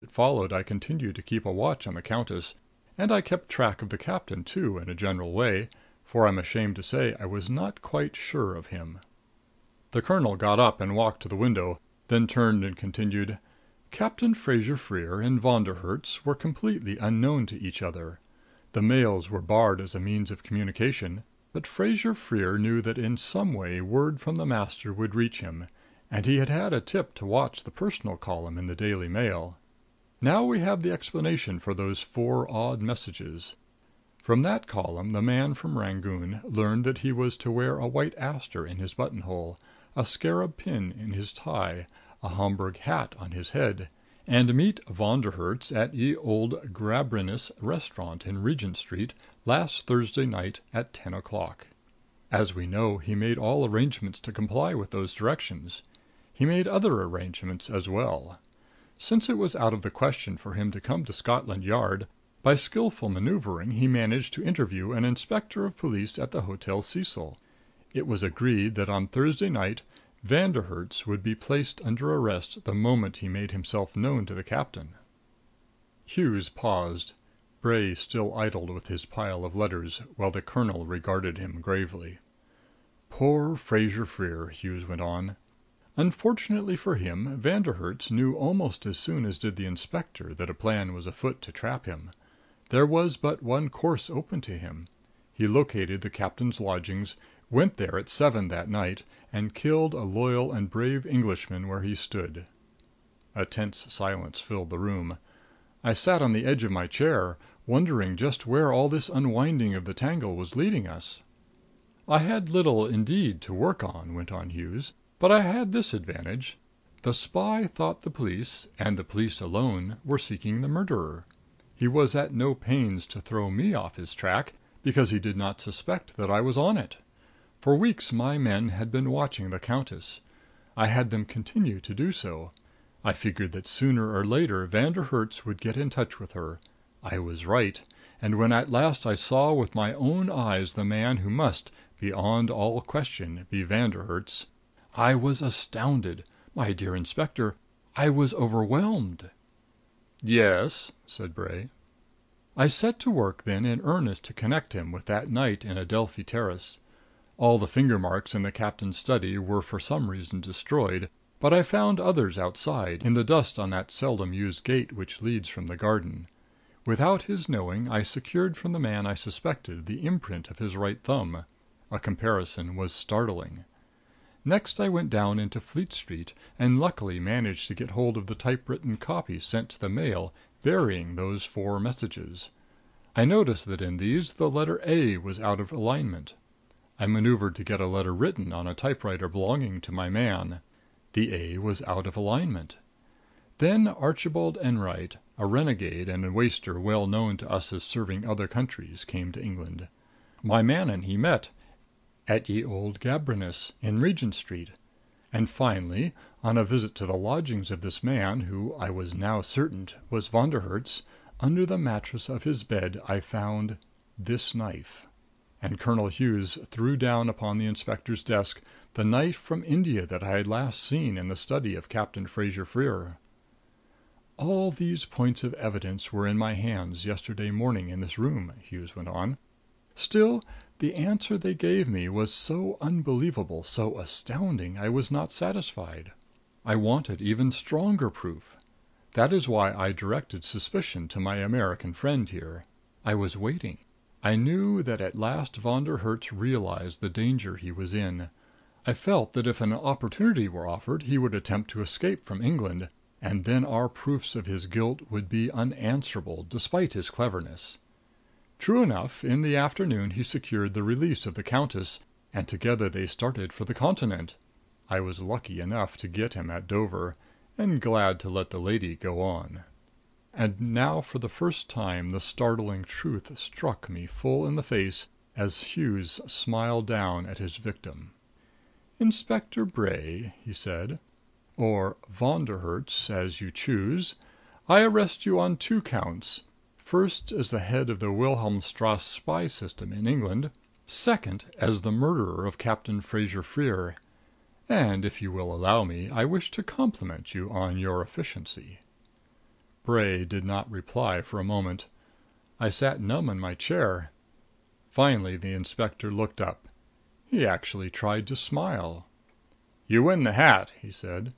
that followed I continued to keep a watch on the Countess, and I kept track of the captain, too, in a general way, for I'm ashamed to say I was not quite sure of him. The colonel got up and walked to the window, then turned and continued: Captain Fraser-Freer and Von der Herts were completely unknown to each other. The mails were barred as a means of communication, but Fraser-Freer knew that in some way word from the master would reach him, and he had had a tip to watch the personal column in the Daily Mail. Now we have the explanation for those 4 odd messages. From that column the man from Rangoon learned that he was to wear a white aster in his buttonhole, a scarab pin in his tie, a Homburg hat on his head, and meet Von der Herts at Ye Old Grabrinus restaurant in Regent Street last Thursday night at 10 o'clock. As we know, he made all arrangements to comply with those directions. He made other arrangements as well. Since it was out of the question for him to come to Scotland Yard, by skillful maneuvering he managed to interview an inspector of police at the Hotel Cecil. It was agreed that on Thursday night Von der Herts would be placed under arrest the moment he made himself known to the captain. Hughes paused. Bray still idled with his pile of letters, while the colonel regarded him gravely. Poor Fraser-Freer, Hughes went on. Unfortunately for him, Von der Herts knew almost as soon as did the inspector that a plan was afoot to trap him. There was but one course open to him. He located the captain's lodgings, went there at 7 that night, and killed a loyal and brave Englishman where he stood. A tense silence filled the room. I sat on the edge of my chair, wondering just where all this unwinding of the tangle was leading us. I had little indeed to work on, went on Hughes, but I had this advantage. The spy thought the police, and the police alone, were seeking the murderer. He was at no pains to throw me off his track, because he did not suspect that I was on it. For weeks my men had been watching the Countess. I had them continue to do so. I figured that sooner or later Von der Herts would get in touch with her. I was right, and when at last I saw with my own eyes the man who must, beyond all question, be Von der Herts, I was astounded. My dear Inspector, I was overwhelmed. Yes, said Bray. I set to work then in earnest to connect him with that night in Adelphi Terrace. All the finger marks in the captain's study were for some reason destroyed, but I found others outside, in the dust on that seldom used gate which leads from the garden. Without his knowing, I secured from the man I suspected the imprint of his right thumb. A comparison was startling. Next I went down into Fleet Street, and luckily managed to get hold of the typewritten copy sent to the Mail, bearing those 4 messages. I noticed that in these the letter A was out of alignment. I maneuvered to get a letter written on a typewriter belonging to my man. The A was out of alignment. Then Archibald Enright, a renegade and a waster well known to us as serving other countries, came to England. My man and he met at Ye Old Gambrinus in Regent Street. And finally, on a visit to the lodgings of this man, who I was now certain was Von der Herts, under the mattress of his bed I found this knife. And Colonel Hughes threw down upon the inspector's desk the knife from India that I had last seen in the study of Captain Fraser-Freer. All these points of evidence were in my hands yesterday morning in this room, Hughes went on. Still, the answer they gave me was so unbelievable, so astounding, I was not satisfied. I wanted even stronger proof. That is why I directed suspicion to my American friend here. I was waiting. I knew that at last Von der Herts realized the danger he was in. I felt that if an opportunity were offered, he would attempt to escape from England, and then our proofs of his guilt would be unanswerable, despite his cleverness. True enough, in the afternoon he secured the release of the Countess, and together they started for the Continent. I was lucky enough to get him at Dover, and glad to let the lady go on. And now for the first time the startling truth struck me full in the face as Hughes smiled down at his victim. "Inspector Bray," he said, "or Von der Herts, as you choose, I arrest you on 2 counts. First, as the head of the Wilhelmstrasse spy system in England. Second, as the murderer of Captain Fraser-Freer. And if you will allow me, I wish to compliment you on your efficiency." Bray did not reply for a moment. I sat numb in my chair. Finally the inspector looked up. He actually tried to smile. "You win the hat," he said.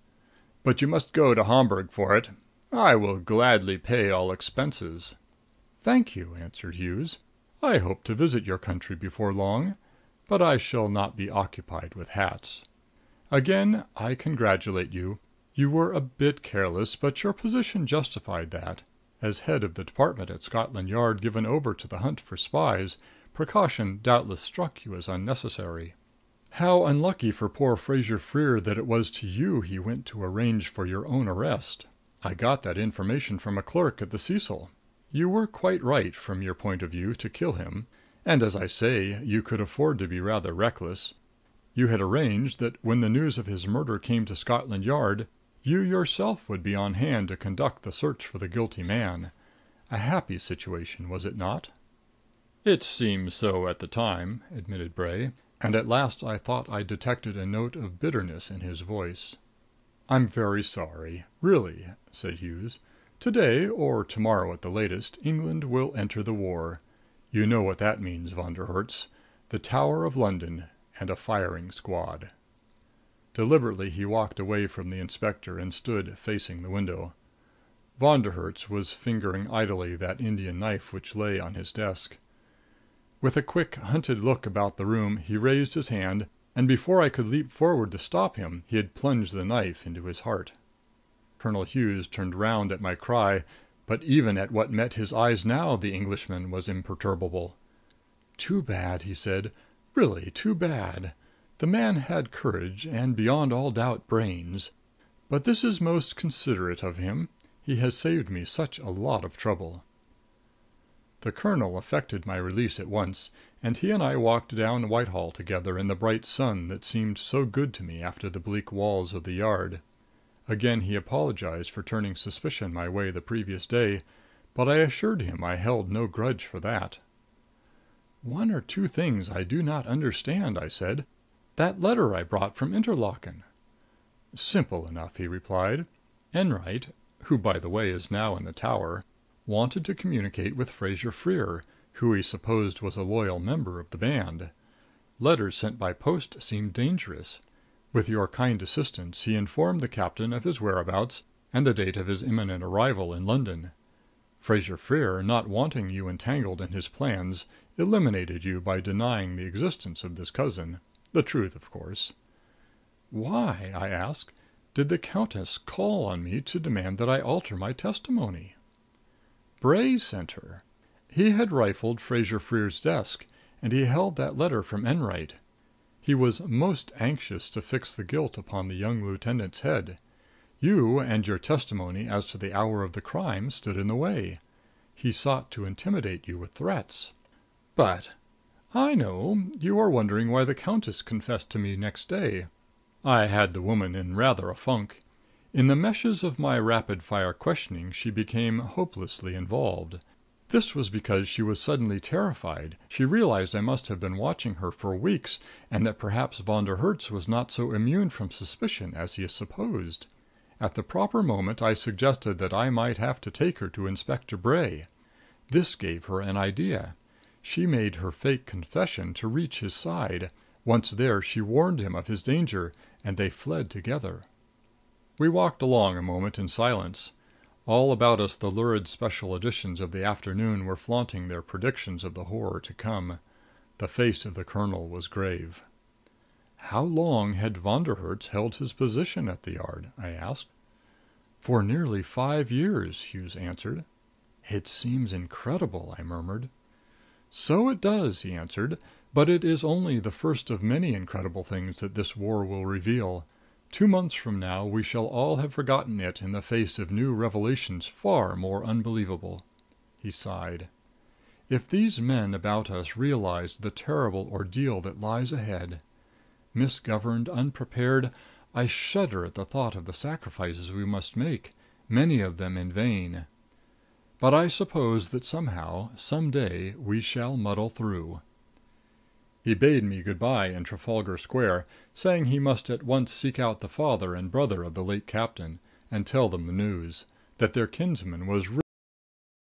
"But you must go to Homburg for it. I will gladly pay all expenses." "Thank you," answered Hughes. "I hope to visit your country before long, but I shall not be occupied with hats. Again, I congratulate you. You were a bit careless, but your position justified that. As head of the department at Scotland Yard given over to the hunt for spies, precaution doubtless struck you as unnecessary. How unlucky for poor Fraser Freer that it was to you he went to arrange for your own arrest. I got that information from a clerk at the Cecil. You were quite right, from your point of view, to kill him. And as I say, you could afford to be rather reckless. You had arranged that when the news of his murder came to Scotland Yard, you yourself would be on hand to conduct the search for the guilty man. A happy situation, was it not?" "It seemed so at the time," admitted Bray, and at last I thought I detected a note of bitterness in his voice. "I'm very sorry. Really," said Hughes. "To-day, or to-morrow at the latest, England will enter the war. You know what that means, Von der Herts. The Tower of London and a firing squad." Deliberately he walked away from the inspector and stood facing the window. Von der Herts was fingering idly that Indian knife which lay on his desk. With a quick, hunted look about the room, he raised his hand, and before I could leap forward to stop him, he had plunged the knife into his heart. Colonel Hughes turned round at my cry, but even at what met his eyes now the Englishman was imperturbable. "Too bad," he said. "Really too bad. The man had courage and, beyond all doubt, brains. But this is most considerate of him. He has saved me such a lot of trouble." The colonel effected my release at once, and he and I walked down Whitehall together in the bright sun that seemed so good to me after the bleak walls of the Yard. Again he apologized for turning suspicion my way the previous day, but I assured him I held no grudge for that. "One or two things I do not understand," I said. "That letter I brought from Interlaken." "Simple enough," he replied. "Enwright, who by the way is now in the Tower, wanted to communicate with Fraser Freer, who he supposed was a loyal member of the band. Letters sent by post seemed dangerous. With your kind assistance he informed the captain of his whereabouts and the date of his imminent arrival in London. Fraser Freer, not wanting you entangled in his plans, eliminated you by denying the existence of this cousin. The truth, of course." "Why," I asked, "did the Countess call on me to demand that I alter my testimony?" "Bray sent her. He had rifled Fraser Freer's desk, and he held that letter from Enwright. He was most anxious to fix the guilt upon the young lieutenant's head. You and your testimony as to the hour of the crime stood in the way. He sought to intimidate you with threats." "But " "I know. You are wondering why the Countess confessed to me next day. I had the woman in rather a funk. In the meshes of my rapid fire questioning she became hopelessly involved. This was because she was suddenly terrified. She realized I must have been watching her for weeks, and that perhaps Von der Herts was not so immune from suspicion as he supposed. At the proper moment I suggested that I might have to take her to Inspector Bray. This gave her an idea. She made her fake confession to reach his side. Once there she warned him of his danger, and they fled together." We walked along a moment in silence. All about us the lurid special editions of the afternoon were flaunting their predictions of the horror to come. The face of the colonel was grave. "How long had Von der Herts held his position at the Yard?" I asked. "For nearly 5 years," Hughes answered. "It seems incredible," I murmured. "So it does," he answered. "But it is only the first of many incredible things that this war will reveal. 2 months from now we shall all have forgotten it in the face of new revelations far more unbelievable." He sighed. "If these men about us realized the terrible ordeal that lies ahead! Misgoverned, unprepared, I shudder at the thought of the sacrifices we must make, many of them in vain. But I suppose that somehow, some day, we shall muddle through." He bade me good by in Trafalgar Square, saying he must at once seek out the father and brother of the late captain, and tell them the news. that their kinsman was